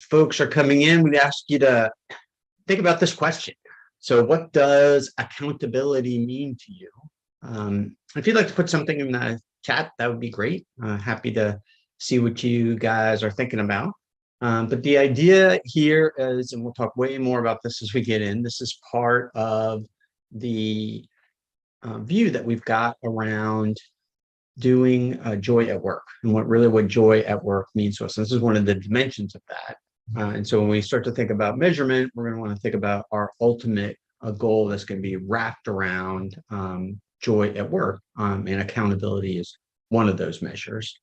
folks are coming in, we'd ask you to think about this question. So what does accountability mean to you? If you'd like to put something in the chat, that would be great. Happy to see what you guys are thinking about. But the idea here is, and we'll talk way more about this as we get in, this is part of the view that we've got around doing joy at work and what joy at work means to us. And this is one of the dimensions of that. And so when we start to think about measurement, we're going to want to think about our ultimate goal that's going to be wrapped around joy at work, and accountability is one of those measures.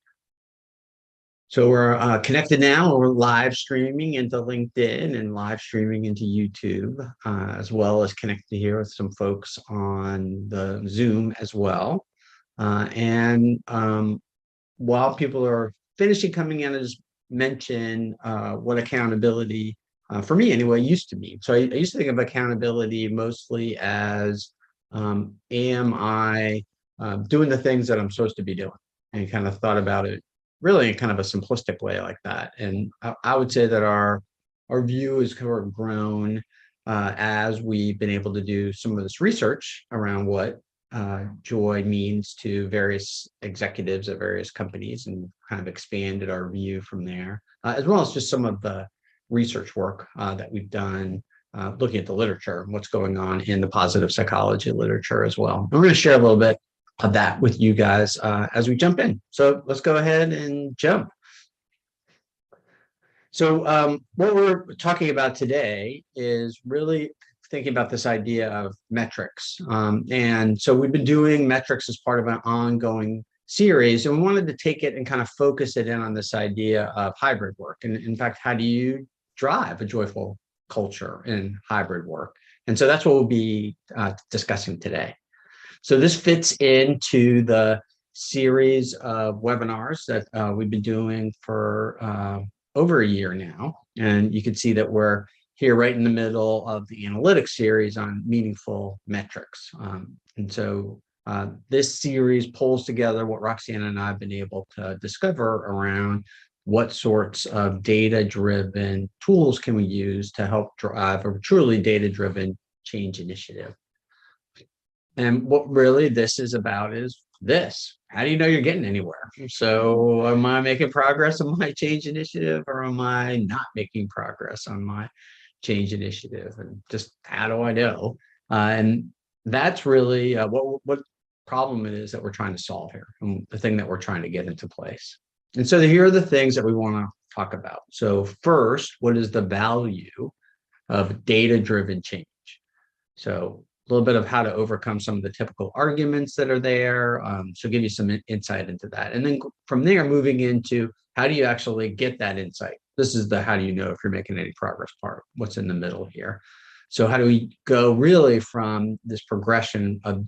So we're connected now. We're live streaming into LinkedIn and live streaming into YouTube, as well as connected here with some folks on the Zoom as well. And while people are finishing coming in, I just mention what accountability, for me anyway, used to be. So I used to think of accountability mostly as, am I doing the things that I'm supposed to be doing? And kind of thought about it really in kind of a simplistic way like that. And I would say that our view has kind of grown as we've been able to do some of this research around what joy means to various executives at various companies, and kind of expanded our view from there, as well as just some of the research work that we've done looking at the literature and what's going on in the positive psychology literature as well. And we're going to share a little bit of that with you guys as we jump in. So let's go ahead and jump. So what we're talking about today is really thinking about this idea of metrics. And so we've been doing metrics as part of an ongoing series, and we wanted to take it and kind of focus it in on this idea of hybrid work. And in fact, how do you drive a joyful culture in hybrid work? And so that's what we'll be discussing today. So this fits into the series of webinars that we've been doing for over a year now. And you can see that we're here right in the middle of the analytics series on meaningful metrics. And so this series pulls together what Roxanne and I have been able to discover around what sorts of data-driven tools can we use to help drive a truly data-driven change initiative. And what really this is about is this. How do you know you're getting anywhere? So am I making progress on my change initiative, or am I not making progress on my change initiative? And just how do I know? And that's really what problem it is that we're trying to solve here, and the thing that we're trying to get into place. And so here are the things that we want to talk about. So first, what is the value of data-driven change? So a little bit of how to overcome some of the typical arguments that are there. So give you some insight into that. And then from there, moving into how do you actually get that insight? This is the how do you know if you're making any progress part, what's in the middle here. So how do we go really from this progression of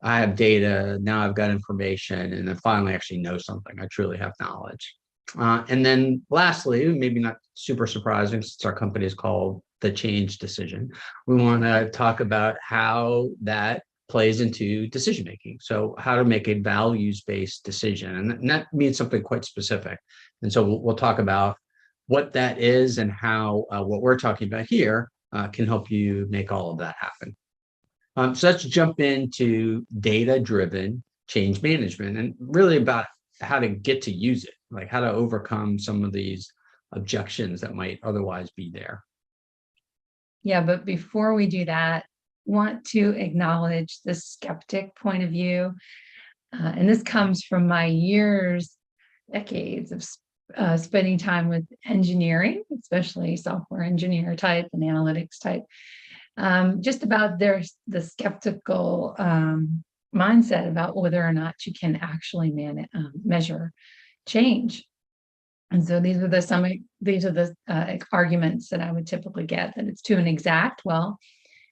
I have data, now I've got information, and then finally actually know something. I truly have knowledge. And then lastly, maybe not super surprising since our company is called The Change Decision, we want to talk about how that plays into decision making. So how to make a values-based decision. And that means something quite specific. And so we'll talk about what that is and how what we're talking about here can help you make all of that happen. So let's jump into data-driven change management, and really about how to get to use it, like how to overcome some of these objections that might otherwise be there. Yeah, but before we do that, want to acknowledge the skeptic point of view. And this comes from my decades of spending time with engineering, especially software engineer type and analytics type, just about the skeptical mindset about whether or not you can actually measure change. And so these are the arguments that I would typically get, that it's too inexact. Well,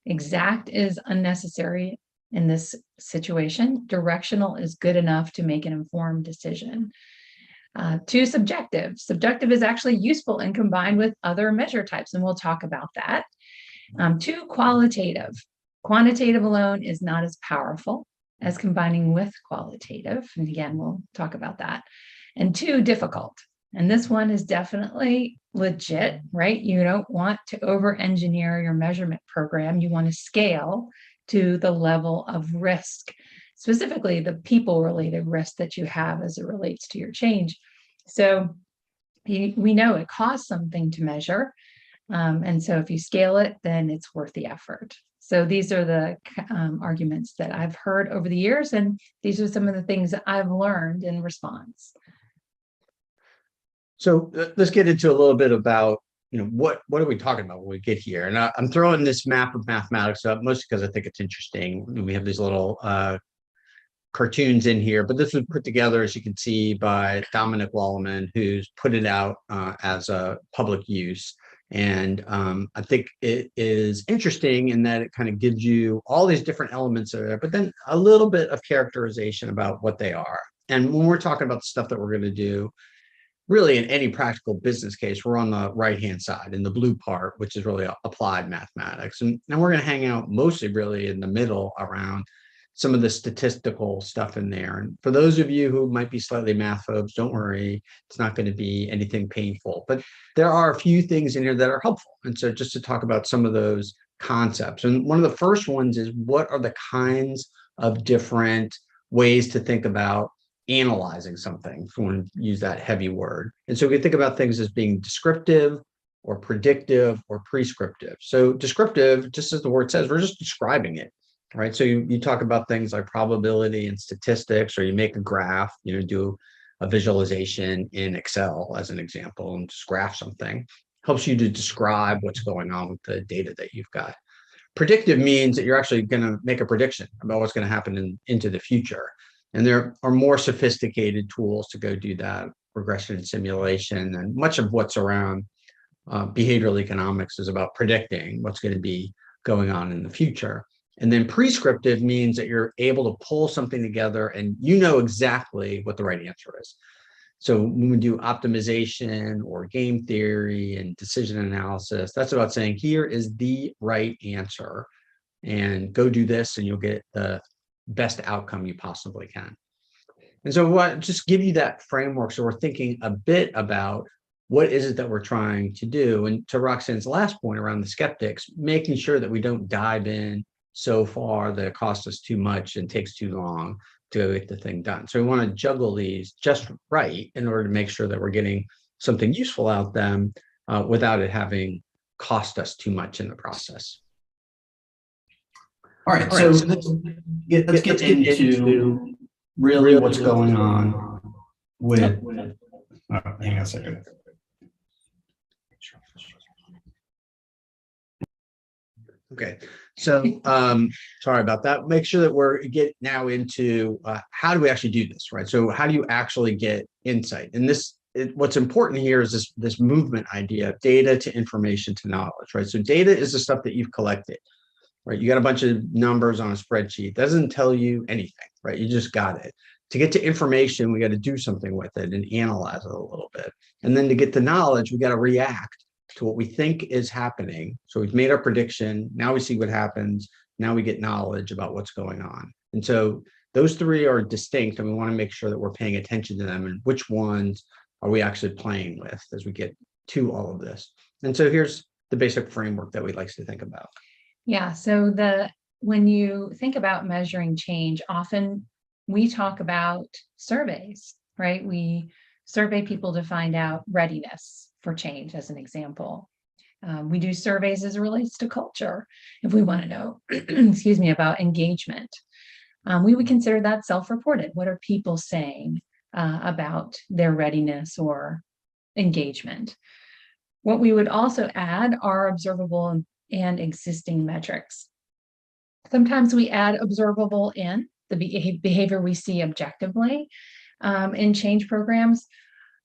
exact is unnecessary in this situation. Directional is good enough to make an informed decision. Too subjective. Subjective is actually useful and combined with other measure types, and we'll talk about that. Too qualitative. Quantitative alone is not as powerful as combining with qualitative. And again, we'll talk about that. And too difficult. And this one is definitely legit, right? You don't want to over-engineer your measurement program. You want to scale to the level of risk, specifically the people-related risk that you have as it relates to your change. So we know it costs something to measure. And so if you scale it, then it's worth the effort. So these are the arguments that I've heard over the years, and these are some of the things that I've learned in response. So let's get into a little bit about, what are we talking about when we get here? And I'm throwing this map of mathematics up mostly because I think it's interesting. We have these little cartoons in here, but this was put together, as you can see, by Dominic Walleman, who's put it out as a public use. And I think it is interesting in that it kind of gives you all these different elements of it, but then a little bit of characterization about what they are. And when we're talking about the stuff that we're going to do, really in any practical business case, we're on the right-hand side in the blue part, which is really applied mathematics. And we're going to hang out mostly really in the middle around some of the statistical stuff in there. And for those of you who might be slightly math phobes, don't worry, it's not going to be anything painful, but there are a few things in here that are helpful. And so just to talk about some of those concepts. And one of the first ones is, what are the kinds of different ways to think about analyzing something, if you want to use that heavy word. And so we can think about things as being descriptive or predictive or prescriptive. So descriptive, just as the word says, we're just describing it, right? So you talk about things like probability and statistics, or you make a graph, do a visualization in Excel as an example and just graph something. Helps you to describe what's going on with the data that you've got. Predictive means that you're actually going to make a prediction about what's going to happen into the future. And there are more sophisticated tools to go do that, regression and simulation, and much of what's around behavioral economics is about predicting what's going to be going on in the future. And then prescriptive means that you're able to pull something together and you know exactly what the right answer is. So when we do optimization or game theory and decision analysis, that's about saying, here is the right answer, and go do this and you'll get the best outcome you possibly can. And so what, just give you that framework, so we're thinking a bit about what is it that we're trying to do. And to Roxanne's last point around the skeptics, making sure that we don't dive in so far that it costs us too much and takes too long to get the thing done. So we want to juggle these just right in order to make sure that we're getting something useful out them without it having cost us too much in the process. All right, so let's get into really what's going on with, hang on a second. Okay, so sorry about that. Make sure that we're get now into how do we actually do this, right? So how do you actually get insight? And what's important here is this movement idea of data to information to knowledge, right? So data is the stuff that you've collected. Right, you got a bunch of numbers on a spreadsheet. It doesn't tell you anything, right? You just got it. To get to information, we got to do something with it and analyze it a little bit. And then to get to knowledge, we got to react to what we think is happening. So we've made our prediction. Now we see what happens. Now we get knowledge about what's going on. And so those three are distinct, and we want to make sure that we're paying attention to them and which ones are we actually playing with as we get to all of this. And so here's the basic framework that we like to think about. Yeah, so when you think about measuring change, often we talk about surveys, right? We survey people to find out readiness for change, as an example. We do surveys as it relates to culture, if we want to know, excuse me, about engagement. We would consider that self-reported. What are people saying about their readiness or engagement? What we would also add are observable and existing metrics. Sometimes we add observable in the behavior we see objectively in change programs,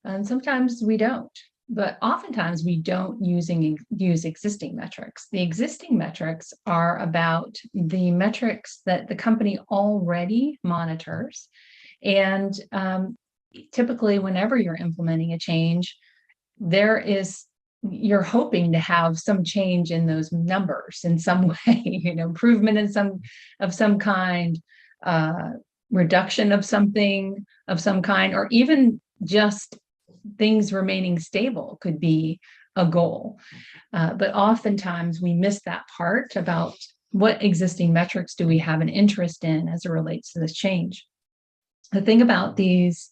and sometimes we don't. But oftentimes we don't use existing metrics. The existing metrics are about the metrics that the company already monitors. And typically, whenever you're implementing a change, you're hoping to have some change in those numbers in some way, improvement of some kind, reduction of something of some kind, or even just things remaining stable could be a goal. But oftentimes we miss that part about what existing metrics do we have an interest in as it relates to this change. The thing about this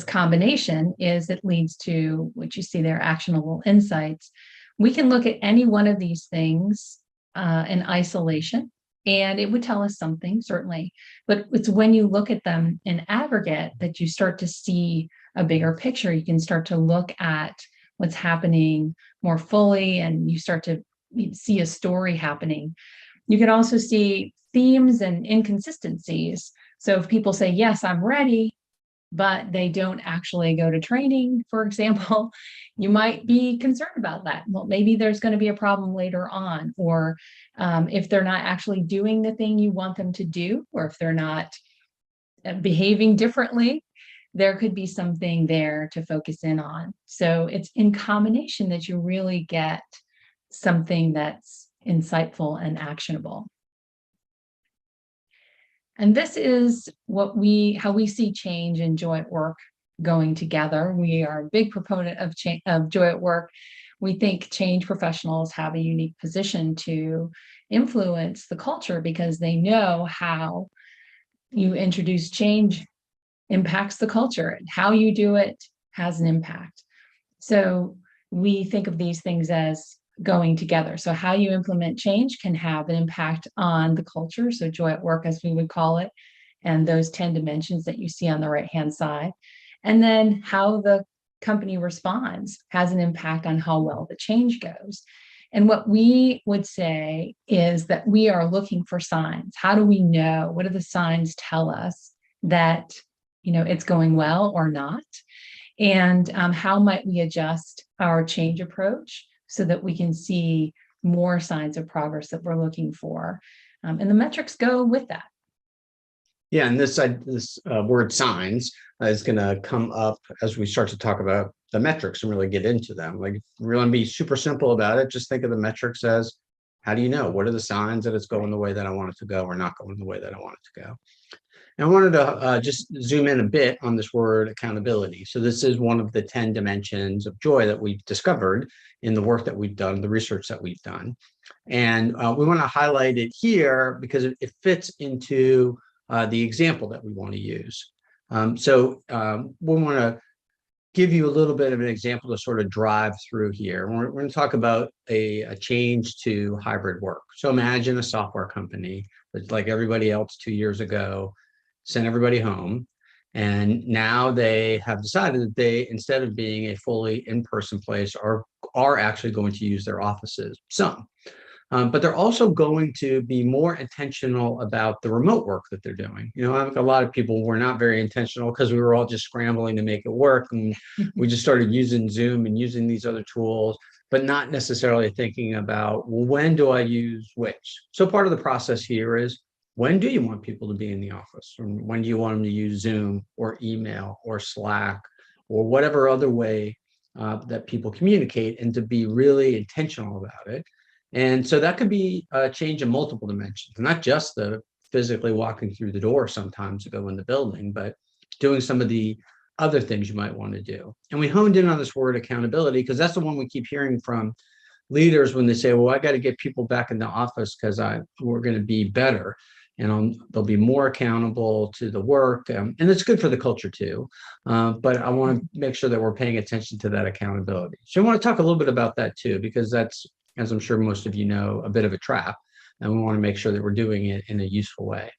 combination is it leads to what you see there, actionable insights. We can look at any one of these things in isolation, and it would tell us something, certainly. But it's when you look at them in aggregate that you start to see a bigger picture. You can start to look at what's happening more fully, and you start to see a story happening. You can also see themes and inconsistencies. So if people say, yes, I'm ready, but they don't actually go to training, for example, you might be concerned about that. Well, maybe there's going to be a problem later on, or if they're not actually doing the thing you want them to do, or if they're not behaving differently, there could be something there to focus in on. So it's in combination that you really get something that's insightful and actionable. And this is how we see change and joy at work going together. We are a big proponent of joy at work. We think change professionals have a unique position to influence the culture because they know how you introduce change impacts the culture, and how you do it has an impact. So we think of these things as going together. So how you implement change can have an impact on the culture. So joy at work, as we would call it, and those 10 dimensions that you see on the right-hand side. And then how the company responds has an impact on how well the change goes. And what we would say is that we are looking for signs. How do we know? What do the signs tell us that, it's going well or not? And how might we adjust our change approach so that we can see more signs of progress that we're looking for? And the metrics go with that. Yeah, and this word signs is going to come up as we start to talk about the metrics and really get into them. Like, if we're going to be super simple about it, just think of the metrics as, how do you know? What are the signs that it's going the way that I want it to go or not going the way that I want it to go? And I wanted to just zoom in a bit on this word accountability. So this is one of the 10 dimensions of joy that we've discovered in the work that we've done, the research that we've done. And we want to highlight it here because it fits into the example that we want to use. So we want to give you a little bit of an example to sort of drive through here. We're going to talk about a change to hybrid work. So imagine a software company that's like everybody else 2 years ago, sent everybody home. And now they have decided that they, instead of being a fully in-person place, are actually going to use their offices, some. But they're also going to be more intentional about the remote work that they're doing. I think a lot of people were not very intentional because we were all just scrambling to make it work. And we just started using Zoom and using these other tools, but not necessarily thinking about, well, when do I use which? So part of the process here is, when do you want people to be in the office? And when do you want them to use Zoom or email or Slack or whatever other way that people communicate, and to be really intentional about it? And so that could be a change in multiple dimensions, not just the physically walking through the door sometimes to go in the building, but doing some of the other things you might want to do. And we honed in on this word accountability because that's the one we keep hearing from leaders when they say, well, I got to get people back in the office because we're going to be better. And they'll be more accountable to the work. And it's good for the culture too. But I want to make sure that we're paying attention to that accountability. So I want to talk a little bit about that too, because that's, as I'm sure most of you know, a bit of a trap. And we want to make sure that we're doing it in a useful way.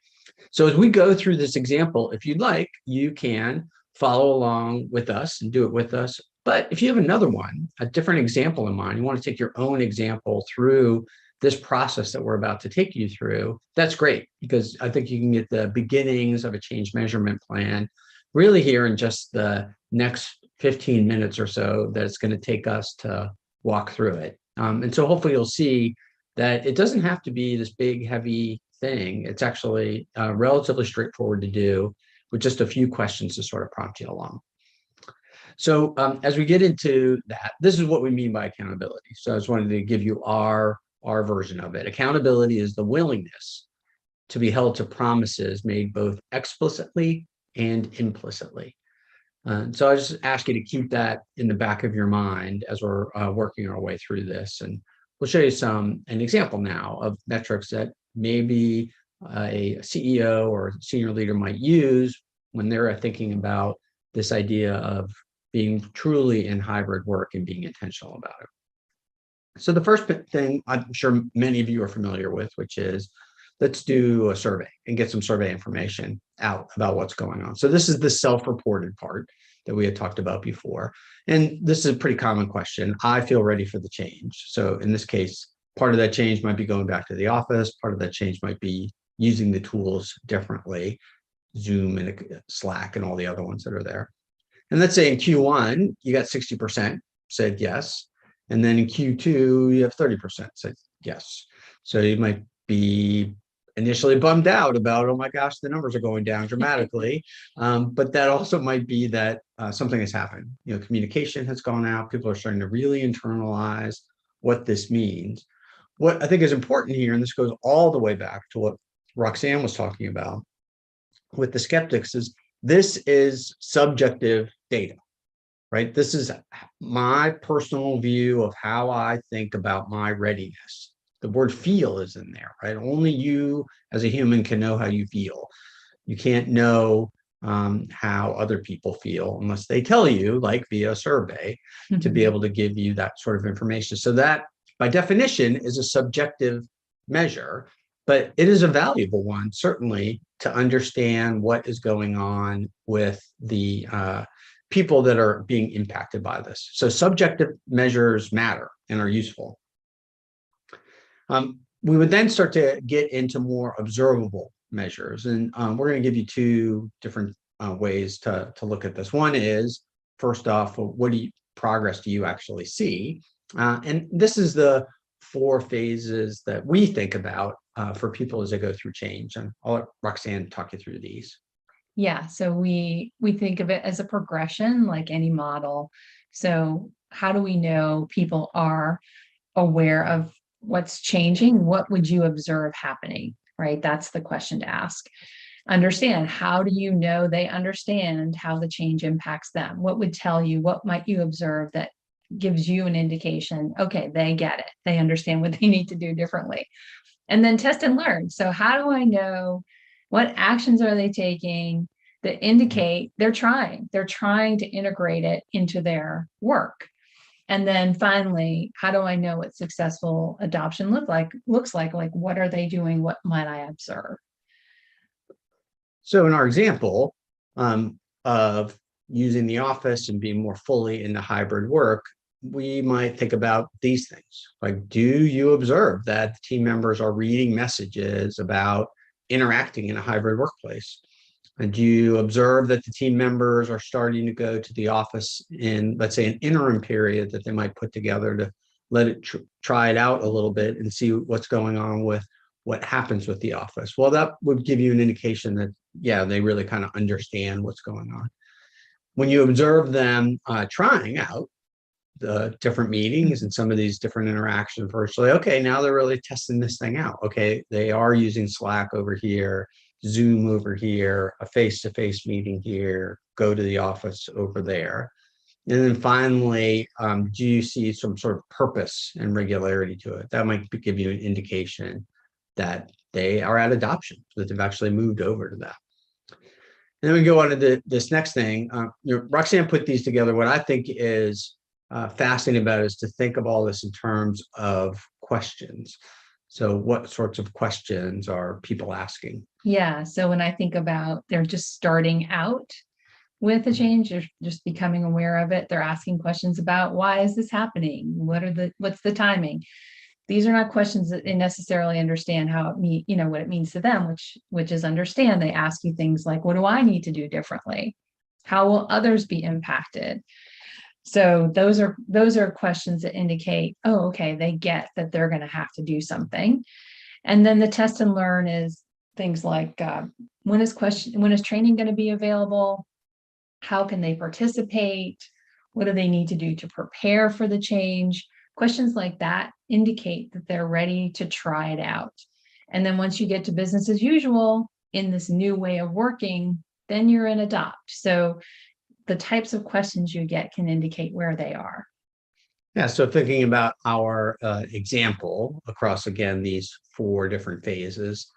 So as we go through this example, if you'd like, you can follow along with us and do it with us. But if you have another one, a different example in mind, you want to take your own example through this process that we're about to take you through, that's great, because I think you can get the beginnings of a change measurement plan really here in just the next 15 minutes or so that it's going to take us to walk through it. And so hopefully you'll see that it doesn't have to be this big, heavy thing. It's actually relatively straightforward to do with just a few questions to sort of prompt you along. So as we get into that, this is what we mean by accountability. So I just wanted to give you our version of it. Accountability is the willingness to be held to promises made both explicitly and implicitly. So I just ask you to keep that in the back of your mind as we're working our way through this. And we'll show you an example now of metrics that maybe a CEO or senior leader might use when they're thinking about this idea of being truly in hybrid work and being intentional about it. So the first thing I'm sure many of you are familiar with, which is let's do a survey and get some survey information out about what's going on. So this is the self-reported part that we had talked about before. And this is a pretty common question. I feel ready for the change. So in this case, part of that change might be going back to the office. Part of that change might be using the tools differently, Zoom and Slack and all the other ones that are there. And let's say in Q1, you got 60% said yes. And then in Q2, you have 30% said yes. So you might be initially bummed out about, oh my gosh, the numbers are going down dramatically. But that also might be that something has happened. Communication has gone out. People are starting to really internalize what this means. What I think is important here, and this goes all the way back to what Roxanne was talking about with the skeptics, is this is subjective data, right? This is my personal view of how I think about my readiness. The word feel is in there, right? Only you as a human can know how you feel. You can't know how other people feel unless they tell you, like via a survey, to be able to give you that sort of information. So that, by definition, is a subjective measure, but it is a valuable one, certainly, to understand what is going on with the people that are being impacted by this. So subjective measures matter and are useful. We would then start to get into more observable measures. And we're going to give you two different ways to look at this. One is, first off, what progress do you actually see? And this is the 4 phases that we think about for people as they go through change. And I'll let Roxanne talk you through these. Yeah, so we think of it as a progression, like any model. So how do we know people are aware of what's changing? What would you observe happening, right? That's the question to ask. Understand, how do you know they understand how the change impacts them? What would tell you, what might you observe that gives you an indication, okay, they get it. They understand what they need to do differently. And then test and learn. So how do I know what actions are they taking that indicate they're trying to integrate it into their work? And then finally, how do I know what successful adoption looks like? Like, what are they doing? What might I observe? So in our example of using the office and being more fully into hybrid work, we might think about these things. Like, do you observe that the team members are reading messages about interacting in a hybrid workplace? And do you observe that the team members are starting to go to the office in, let's say, an interim period that they might put together to let it try it out a little bit and see what's going on with what happens with the office? Well, that would give you an indication that, yeah, they really kind of understand what's going on. When you observe them trying out the different meetings and some of these different interactions virtually, okay, now they're really testing this thing out. Okay, they are using Slack over here, Zoom over here, a face-to-face meeting here, go to the office over there. And then finally, do you see some sort of purpose and regularity to it? That might give you an indication that they are at adoption, that they've actually moved over to that. And then we go on to this next thing. Roxanne put these together. What I think is fascinating about it is to think of all this in terms of questions. So what sorts of questions are people asking? Yeah, so when I think about they're just starting out with a change, they're just becoming aware of it. They're asking questions about, why is this happening? What's the timing? These are not questions that they necessarily understand how what it means to them, which is understand. They ask you things like, what do I need to do differently? How will others be impacted? So those are questions that indicate, oh, okay, they get that they're going to have to do something. And then the test and learn is things like, when is training going to be available? How can they participate? What do they need to do to prepare for the change? Questions like that indicate that they're ready to try it out. And then once you get to business as usual in this new way of working, then you're in adopt. So the types of questions you get can indicate where they are. Yeah, so thinking about our example across, again, these 4 different phases,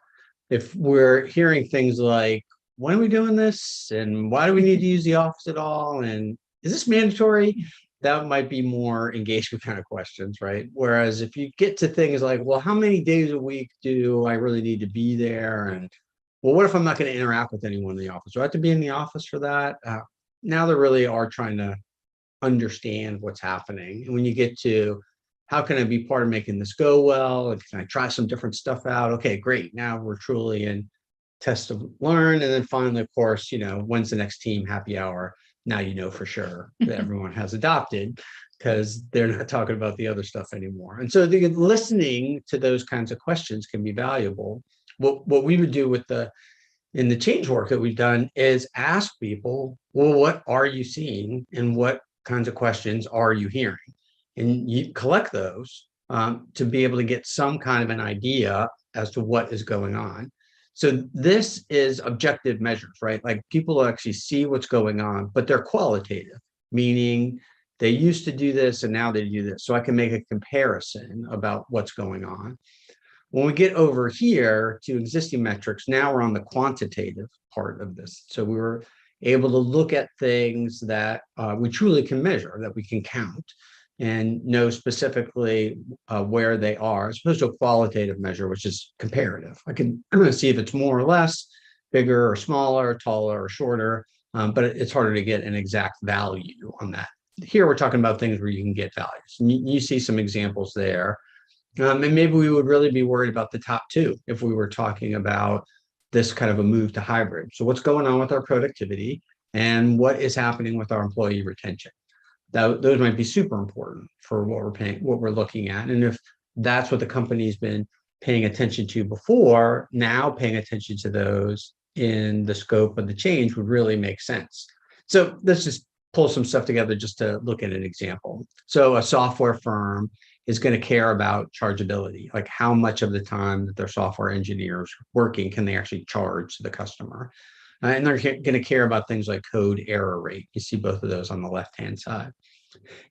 if we're hearing things like, when are we doing this? And why do we need to use the office at all? And is this mandatory? That might be more engagement kind of questions, right? Whereas if you get to things like, well, how many days a week do I really need to be there? And well, what if I'm not going to interact with anyone in the office? Do I have to be in the office for that? Now they really are trying to understand what's happening. And when you get to how can I be part of making this go well? And can I try some different stuff out? Okay, great. Now we're truly in test of learn. And then finally, of course, when's the next team happy hour? Now you know for sure that everyone has adopted because they're not talking about the other stuff anymore. And so listening to those kinds of questions can be valuable. What we would do in the change work that we've done is ask people, well, what are you seeing and what kinds of questions are you hearing? And you collect those to be able to get some kind of an idea as to what is going on. So this is objective measures, right? Like people actually see what's going on, but they're qualitative, meaning they used to do this and now they do this. So I can make a comparison about what's going on. When we get over here to existing metrics, now we're on the quantitative part of this. So we were able to look at things that we truly can measure, that we can count and know specifically where they are, as opposed to a qualitative measure, which is comparative. I can see if it's more or less, bigger or smaller, taller or shorter, but it's harder to get an exact value on that. Here we're talking about things where you can get values. And you see some examples there. And maybe we would really be worried about the top 2 if we were talking about this kind of a move to hybrid. So what's going on with our productivity and what is happening with our employee retention? Those might be super important for what we're looking at. And if that's what the company's been paying attention to before, now paying attention to those in the scope of the change would really make sense. So let's just pull some stuff together just to look at an example. So a software firm is going to care about chargeability, like how much of the time that their software engineers working can they actually charge the customer. And they're going to care about things like code error rate. You see both of those on the left-hand side.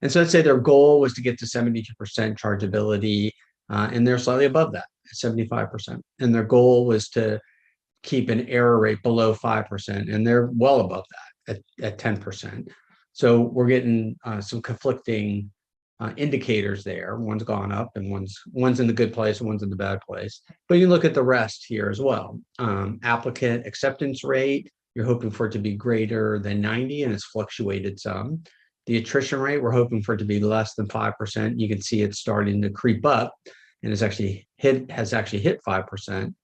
And so let's say their goal was to get to 72% chargeability, and they're slightly above that, 75%. And their goal was to keep an error rate below 5%, and they're well above that at 10%. So we're getting some conflicting indicators there. One's gone up and one's in the good place and one's in the bad place. But you look at the rest here as well. Applicant acceptance rate, you're hoping for it to be greater than 90, and it's fluctuated some. The attrition rate, we're hoping for it to be less than 5%. You can see it's starting to creep up and has actually hit 5%.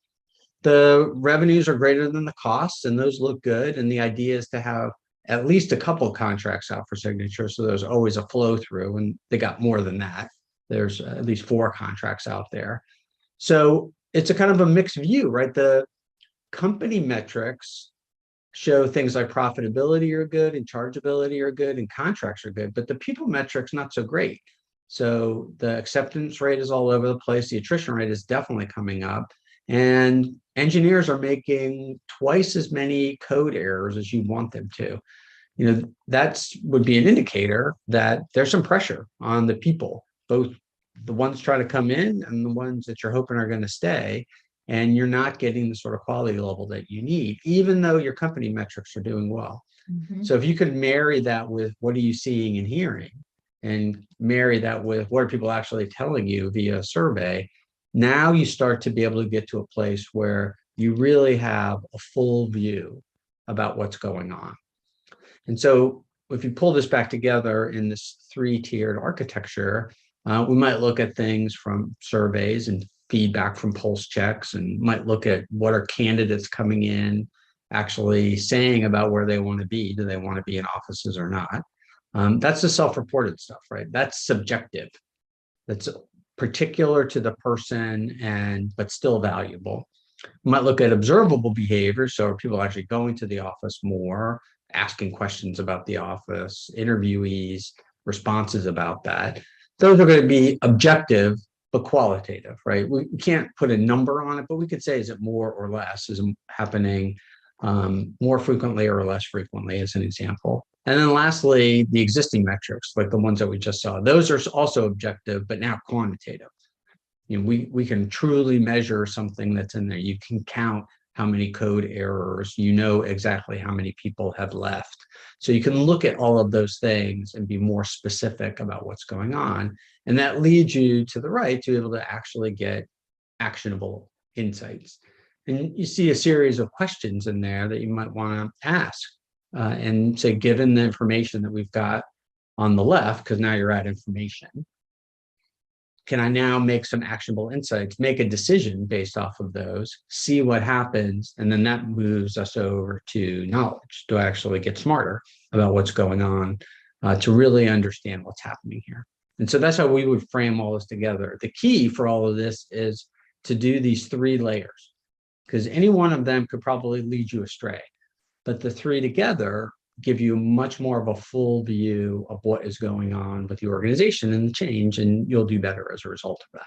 The revenues are greater than the costs, and those look good. And the idea is to have at least a couple contracts out for signature. So there's always a flow through, and they got more than that. There's at least 4 contracts out there. So it's a kind of a mixed view, right? The company metrics show things like profitability are good and chargeability are good and contracts are good, but the people metrics not so great. So the acceptance rate is all over the place. The attrition rate is definitely coming up, and engineers are making twice as many code errors as you want them to. That would be an indicator that there's some pressure on the people, both the ones trying to come in and the ones that you're hoping are going to stay. And you're not getting the sort of quality level that you need, even though your company metrics are doing well. Mm-hmm. So if you could marry that with what are you seeing and hearing, and marry that with what are people actually telling you via a survey, now you start to be able to get to a place where you really have a full view about what's going on. And so if you pull this back together in this 3-tiered architecture, we might look at things from surveys and feedback from pulse checks, and might look at what are candidates coming in actually saying about where they want to be. Do they want to be in offices or not? That's the self-reported stuff, right? That's subjective. That's particular to the person, but still valuable. We might look at observable behavior. So are people actually going to the office more, asking questions about the office, interviewees, responses about that? Those are going to be objective, but qualitative, right? We can't put a number on it, but we could say, is it more or less? Is it happening more frequently or less frequently, as an example? And then lastly, the existing metrics, like the ones that we just saw, those are also objective, but now quantitative. We can truly measure something that's in there. You can count how many code errors, exactly how many people have left. So you can look at all of those things and be more specific about what's going on. And that leads you to the right to be able to actually get actionable insights. And you see a series of questions in there that you might want to ask and say, given the information that we've got on the left, because now you're at information, can I now make some actionable insights, make a decision based off of those, see what happens, and then that moves us over to knowledge to actually get smarter about what's going on, to really understand what's happening here. And so that's how we would frame all this together. The key for all of this is to do these 3 layers, because any one of them could probably lead you astray, but the 3 together give you much more of a full view of what is going on with the organization and the change, and you'll do better as a result of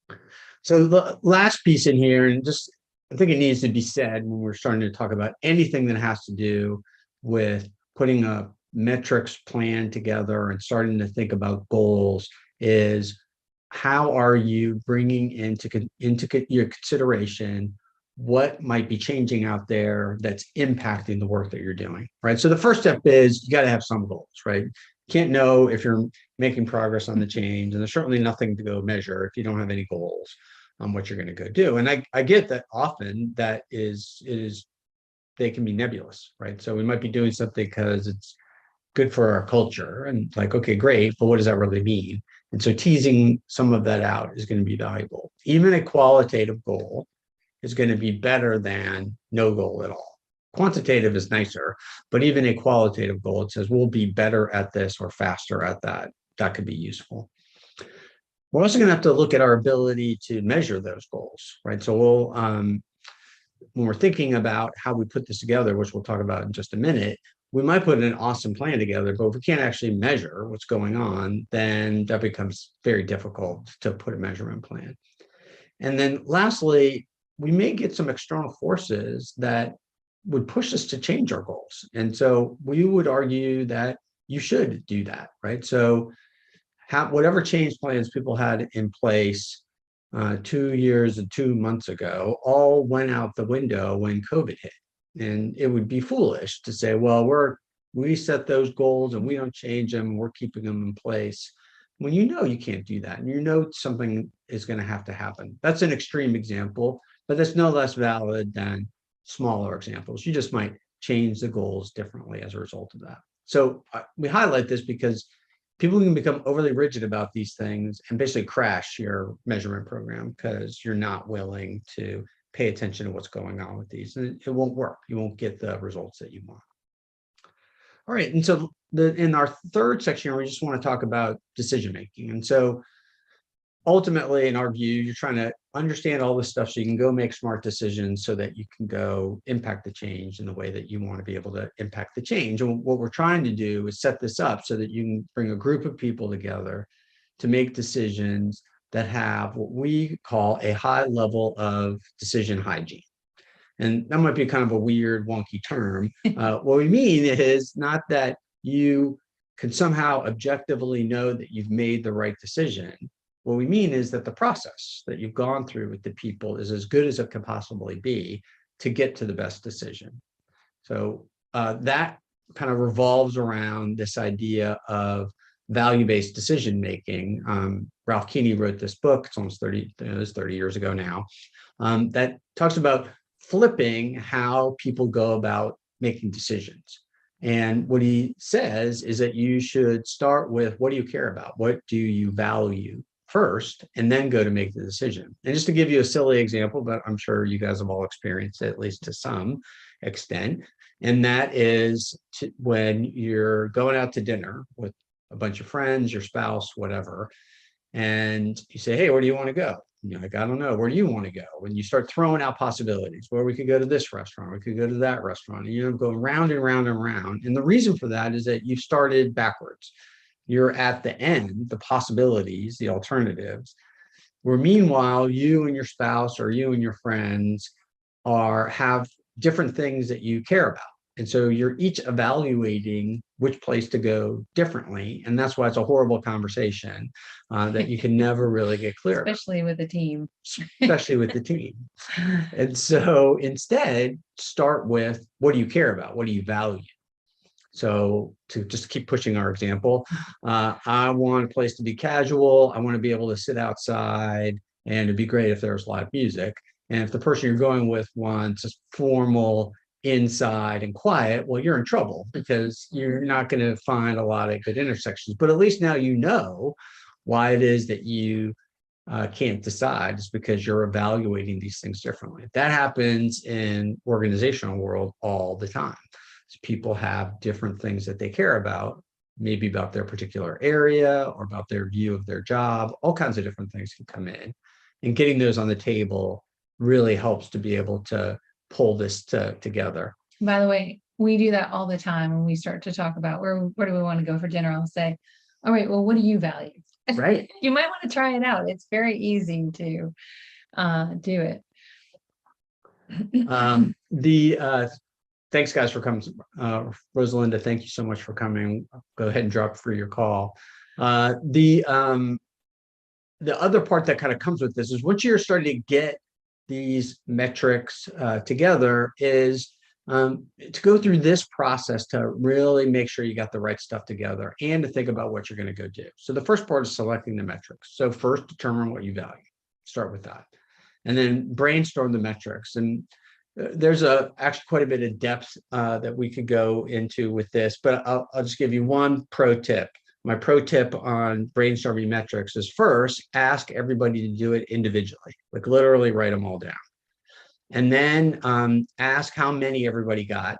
that. So the last piece in here, and just I think it needs to be said when we're starting to talk about anything that has to do with putting a metrics plan together and starting to think about goals, is how are you bringing into your consideration what might be changing out there that's impacting the work that you're doing, right? So the first step is you got to have some goals, right? You can't know if you're making progress on the change, and there's certainly nothing to go measure if you don't have any goals on what you're going to go do. And I get that often that they can be nebulous, right? So we might be doing something because it's good for our culture, and like, okay, great, but what does that really mean? And so teasing some of that out is going to be valuable. Even a qualitative goal is going to be better than no goal at all. Quantitative is nicer, but even a qualitative goal, it says we'll be better at this or faster at that. That could be useful. We're also going to have to look at our ability to measure those goals, right? So we'll, when we're thinking about how we put this together, which we'll talk about in just a minute, we might put an awesome plan together, but if we can't actually measure what's going on, then that becomes very difficult to put a measurement plan. And then lastly, we may get some external forces that would push us to change our goals. And so we would argue that you should do that, right? So whatever change plans people had in place 2 years and 2 months ago all went out the window when COVID hit. And it would be foolish to say, well, we set those goals and we don't change them, and we're keeping them in place, when you can't do that, and something is going to have to happen. That's an extreme example, but that's no less valid than smaller examples. You just might change the goals differently as a result of that. So we highlight this because people can become overly rigid about these things and basically crash your measurement program because you're not willing to pay attention to what's going on with these. And it won't work. You won't get the results that you want. All right, and so in our third section, we just want to talk about decision making. And so ultimately, in our view, you're trying to understand all this stuff so you can go make smart decisions so that you can go impact the change in the way that you want to be able to impact the change. And what we're trying to do is set this up so that you can bring a group of people together to make decisions that have what we call a high level of decision hygiene. And that might be kind of a weird, wonky term. What we mean is not that you can somehow objectively know that you've made the right decision. What we mean is that the process that you've gone through with the people is as good as it can possibly be to get to the best decision. So that kind of revolves around this idea of value-based decision making. Ralph Keeney wrote this book, it's almost 30 years ago now, that talks about flipping how people go about making decisions. And what he says is that you should start with, what do you care about? What do you value first, and then go to make the decision. And just to give you a silly example, but I'm sure you guys have all experienced it, at least to some extent, and that is when you're going out to dinner with a bunch of friends, your spouse, whatever, and you say, hey, where do you want to go? You're like, I don't know, where do you want to go? When you start throwing out possibilities, where we could go to this restaurant, we could go to that restaurant, and you're going round and round and round. And the reason for that is that you started backwards. You're at the end, the possibilities, the alternatives, where meanwhile, you and your spouse or you and your friends have different things that you care about. And so you're each evaluating which place to go differently. And that's why it's a horrible conversation that you can never really get clear about. Especially with a team. Especially with the team. And so instead, start with, what do you care about? What do you value? So to just keep pushing our example, I want a place to be casual. I want to be able to sit outside, and it'd be great if there was live music. And if the person you're going with wants a formal, inside and quiet, well, you're in trouble because you're not going to find a lot of good intersections. But at least now you know why it is that you can't decide. It's because you're evaluating these things differently. That happens in organizational world all the time. People have different things that they care about, maybe about their particular area or about their view of their job. All kinds of different things can come in, and getting those on the table really helps to be able to pull this together. By the way, we do that all the time when we start to talk about where do we want to go for dinner. I'll say, all right, well, what do you value? Right. You might want to try it out. It's very easy to do it. Thanks, guys, for coming. Rosalinda, thank you so much for coming. Go ahead and drop for your call. The other part that kind of comes with this is once you're starting to get these metrics together is to go through this process to really make sure you got the right stuff together and to think about what you're going to go do. So the first part is selecting the metrics. So first, determine what you value. Start with that. And then brainstorm the metrics. And there's actually quite a bit of depth that we could go into with this, but I'll just give you one pro tip. My pro tip on brainstorming metrics is first, ask everybody to do it individually, like literally write them all down. And then ask how many everybody got.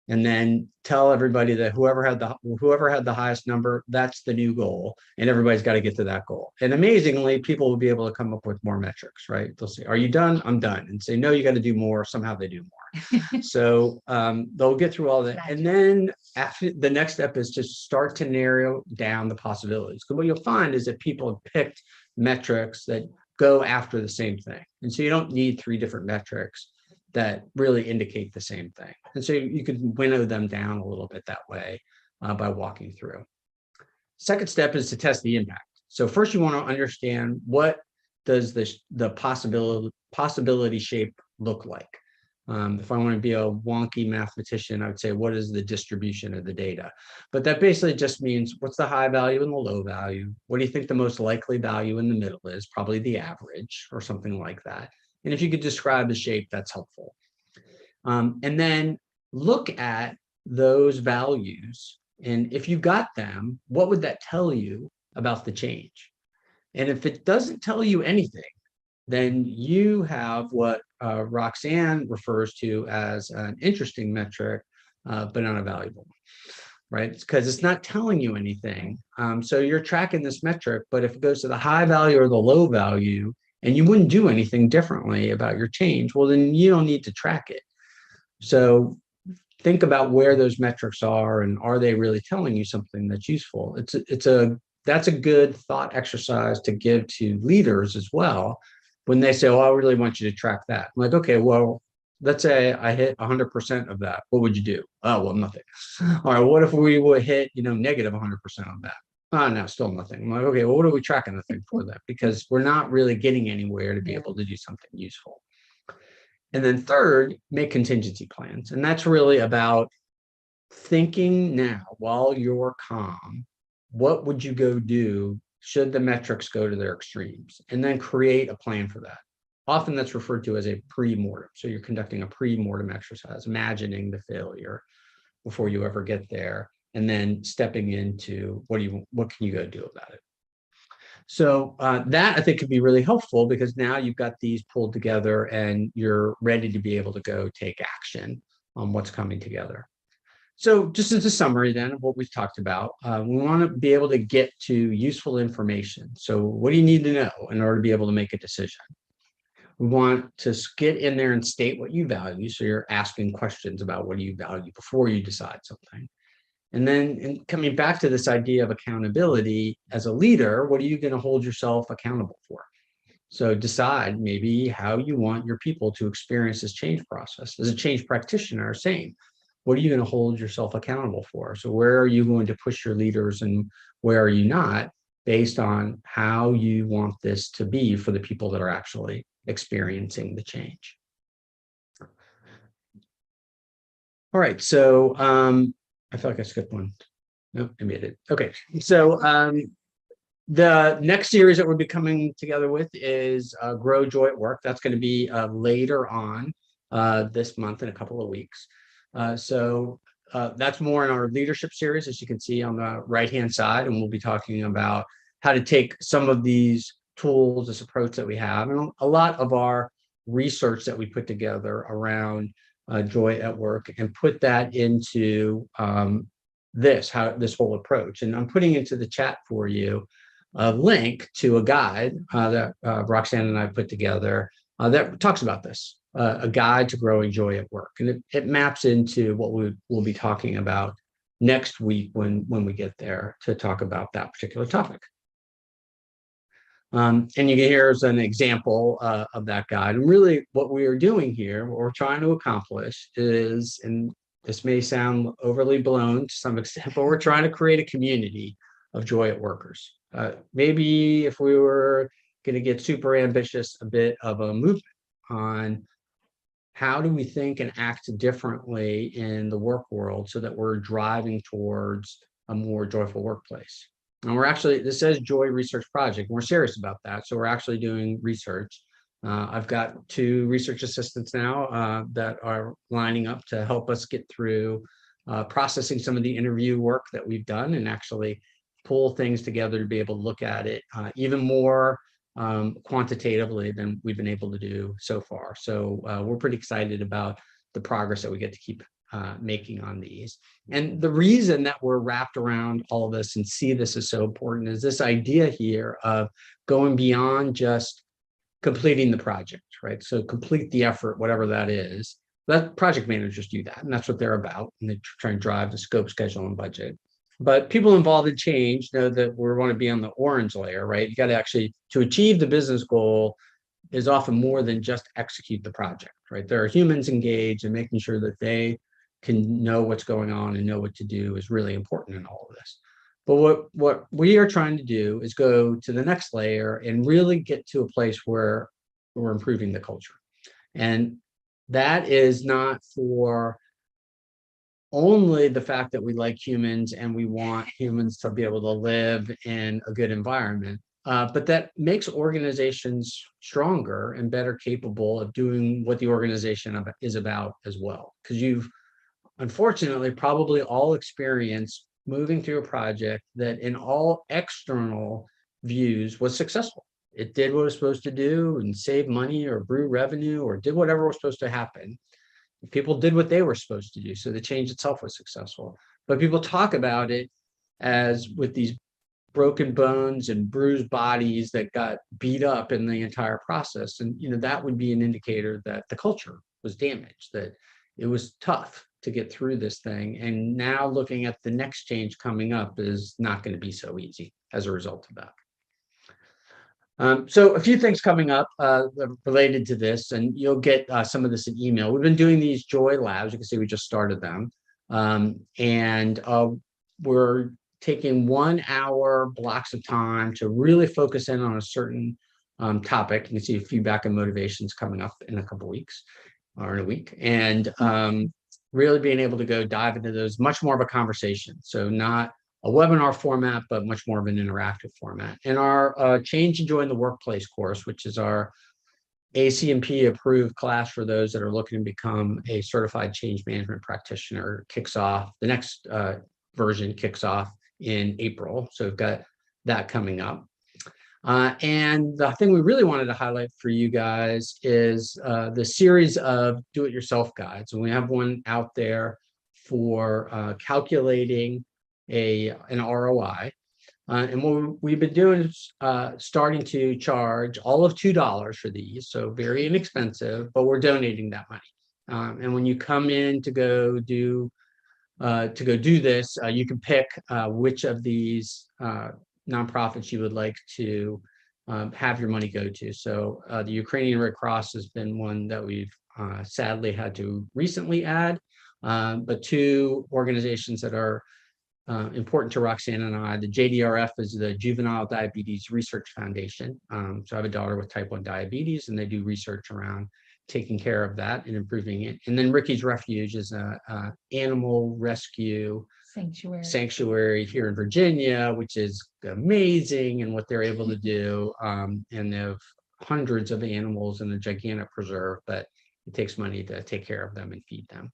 And then tell everybody that whoever had the highest number, that's the new goal. And everybody's got to get to that goal. And amazingly, people will be able to come up with more metrics, right? They'll say, are you done? I'm done. And say, no, you got to do more. Somehow they do more. So they'll get through all that. And then after, the next step is to start to narrow down the possibilities. Because what you'll find is that people have picked metrics that go after the same thing. And so you don't need 3 different metrics that really indicate the same thing. And so you could winnow them down a little bit that way by walking through. Second step is to test the impact. So first you want to understand, what does the possibility shape look like? If I want to be a wonky mathematician, I would say, what is the distribution of the data? But that basically just means, what's the high value and the low value? What do you think the most likely value in the middle is? Probably the average or something like that. And if you could describe the shape, that's helpful. And then look at those values. And if you got them, what would that tell you about the change? And if it doesn't tell you anything, then you have what Roxanne refers to as an interesting metric, but not a valuable one, right? Because it's not telling you anything. So you're tracking this metric, but if it goes to the high value or the low value, and you wouldn't do anything differently about your change, well, then you don't need to track it. So think about where those metrics are, and are they really telling you something that's useful? That's a good thought exercise to give to leaders as well. When they say, oh, I really want you to track that. I'm like, okay, well, let's say I hit 100% of that. What would you do? Oh, well, nothing. All right, what if we would hit, negative 100% of that? Oh, no, still nothing. I'm like, okay, well, what are we tracking the thing for that? Because we're not really getting anywhere to be able to do something useful. And then third, make contingency plans. And that's really about thinking now while you're calm, what would you go do should the metrics go to their extremes? And then create a plan for that. Often that's referred to as a pre-mortem. So you're conducting a pre-mortem exercise, imagining the failure before you ever get there, and then stepping into what can you go do about it? So that I think could be really helpful, because now you've got these pulled together and you're ready to be able to go take action on what's coming together. So just as a summary then of what we've talked about, we want to be able to get to useful information. So what do you need to know in order to be able to make a decision? We want to get in there and state what you value. So you're asking questions about what do you value before you decide something. And then coming back to this idea of accountability, as a leader, what are you going to hold yourself accountable for? So decide maybe how you want your people to experience this change process. As a change practitioner, same. what are you going to hold yourself accountable for? So where are you going to push your leaders and where are you not, based on how you want this to be for the people that are actually experiencing the change. All right, so I feel like I skipped one. No, I made it. Okay, so the next series that we'll be coming together with is Grow Joy at Work. That's going to be later on this month in a couple of weeks. So that's more in our leadership series, as you can see on the right-hand side, and we'll be talking about how to take some of these tools, this approach that we have, and a lot of our research that we put together around joy at work, and put that into this whole approach. And I'm putting into the chat for you a link to a guide that Roxanne and I put together that talks about this, a guide to growing joy at work. And it maps into what we'll be talking about next week when we get there to talk about that particular topic. And you can here's an example of that guide. And really what we are doing here, what we're trying to accomplish is, and this may sound overly blown to some extent, but we're trying to create a community of joy at workers. Maybe if we were going to get super ambitious, a bit of a movement on how do we think and act differently in the work world so that we're driving towards a more joyful workplace. And we're actually, this says Joy Research Project, and we're serious about that. So we're actually doing research. I've got 2 research assistants now that are lining up to help us get through processing some of the interview work that we've done, and actually pull things together to be able to look at it even more quantitatively than we've been able to do so far. So we're pretty excited about the progress that we get to keep making on these. And the reason that we're wrapped around all of this and see this as so important is this idea here of going beyond just completing the project, right? So complete the effort, whatever that is. Let project managers do that, and that's what they're about. And they try and drive the scope, schedule, and budget. But people involved in change know that we want to be on the orange layer, right? You got to actually, to achieve the business goal is often more than just execute the project, right? There are humans engaged, and making sure that they can know what's going on and know what to do is really important in all of this. But what we are trying to do is go to the next layer and really get to a place where we're improving the culture. And that is not for only the fact that we like humans and we want humans to be able to live in a good environment, but that makes organizations stronger and better capable of doing what the organization is about as well. Because you've unfortunately probably all experienced moving through a project that in all external views was successful. It did what it was supposed to do and save money or brew revenue or did whatever was supposed to happen. People did what they were supposed to do, so the change itself was successful. But people talk about it as with these broken bones and bruised bodies that got beat up in the entire process. And that would be an indicator that the culture was damaged, that it was tough to get through this thing. And now looking at the next change coming up is not going to be so easy as a result of that. So a few things coming up related to this, and you'll get some of this in email. We've been doing these Joy Labs. You can see we just started them. And we're taking 1 hour blocks of time to really focus in on a certain topic. You can see feedback and motivations coming up in a couple of weeks or in a week. And really being able to go dive into those, much more of a conversation. So not a webinar format, but much more of an interactive format. And our Change and Joy in the Workplace course, which is our ACMP approved class for those that are looking to become a certified change management practitioner, kicks off. The next version kicks off in April. So we've got that coming up. And the thing we really wanted to highlight for you guys is the series of do-it-yourself guides. And we have one out there for calculating an ROI. And what we've been doing is starting to charge all of $2 for these, so very inexpensive, but we're donating that money. And when you come in to go do this, you can pick which of these nonprofits you would like to have your money go to. So the Ukrainian Red Cross has been one that we've sadly had to recently add. but two organizations that are important to Roxanne and I. The JDRF is the Juvenile Diabetes Research Foundation. So I have a daughter with type 1 diabetes, and they do research around taking care of that and improving it. And then Ricky's Refuge is a animal rescue sanctuary here in Virginia, which is amazing and what they're able to do. And they have hundreds of animals in a gigantic preserve, but it takes money to take care of them and feed them.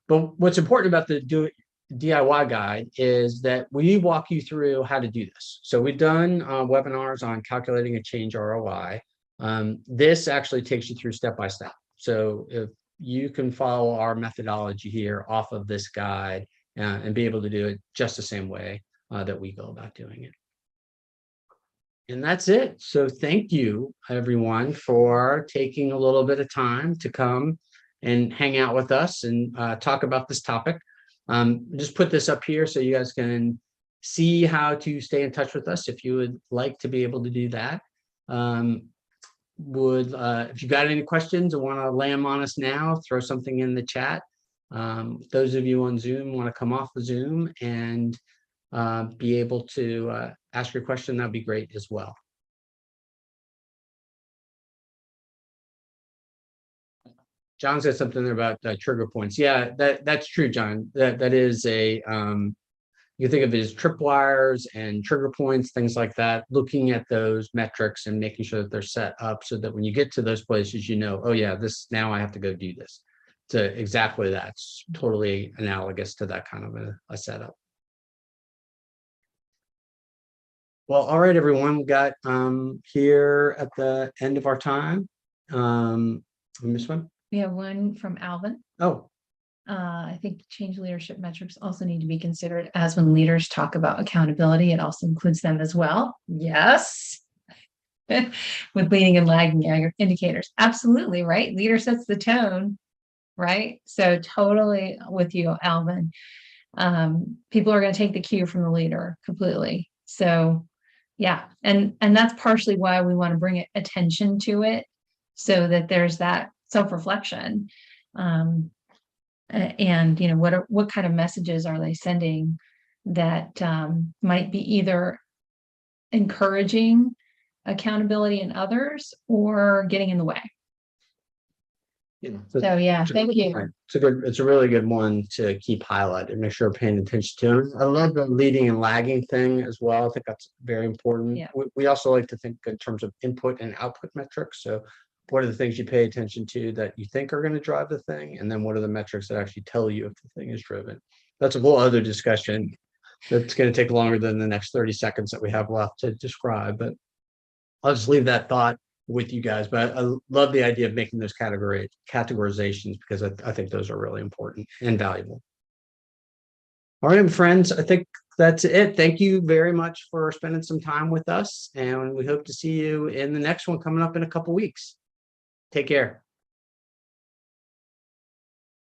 But what's important about the DIY guide is that we walk you through how to do this. So we've done webinars on calculating a change ROI. This actually takes you through step by step. So if you can follow our methodology here off of this guide and be able to do it just the same way that we go about doing it. And that's it. So thank you, everyone, for taking a little bit of time to come and hang out with us and talk about this topic. Just put this up here so you guys can see how to stay in touch with us if you would like to be able to do that. If you got any questions or want to lay them on us now, throw something in the chat. Those of you on Zoom want to come off the Zoom and be able to ask your question, that'd be great as well. John said something there about trigger points. Yeah, that's true, John. That is a you think of it as tripwires and trigger points, things like that. Looking at those metrics and making sure that they're set up so that when you get to those places, you know, oh yeah, this now I have to go do this. So exactly that's totally analogous to that kind of a setup. Well, all right, everyone, we got here at the end of our time. We missed one. We have one from Alvin. Oh. I think change leadership metrics also need to be considered as when leaders talk about accountability, it also includes them as well. Yes. With leading and lagging indicators. Absolutely, right? Leader sets the tone, right? So totally with you, Alvin. People are going to take the cue from the leader completely. So yeah, and that's partially why we want to bring attention to it so that there's that self-reflection. And you know, what kind of messages are they sending that might be either encouraging accountability in others or getting in the way. So yeah, thank you. It's a really good one to keep highlighted. Make sure we're paying attention to it. I love the leading and lagging thing as well. I think that's very important. Yeah. We also like to think in terms of input and output metrics. So what are the things you pay attention to that you think are going to drive the thing? And then what are the metrics that actually tell you if the thing is driven? That's a whole other discussion that's going to take longer than the next 30 seconds that we have left to describe. But I'll just leave that thought with you guys. But I love the idea of making those categorizations because I think those are really important and valuable. All right, friends, I think that's it. Thank you very much for spending some time with us. And we hope to see you in the next one coming up in a couple weeks. Take care.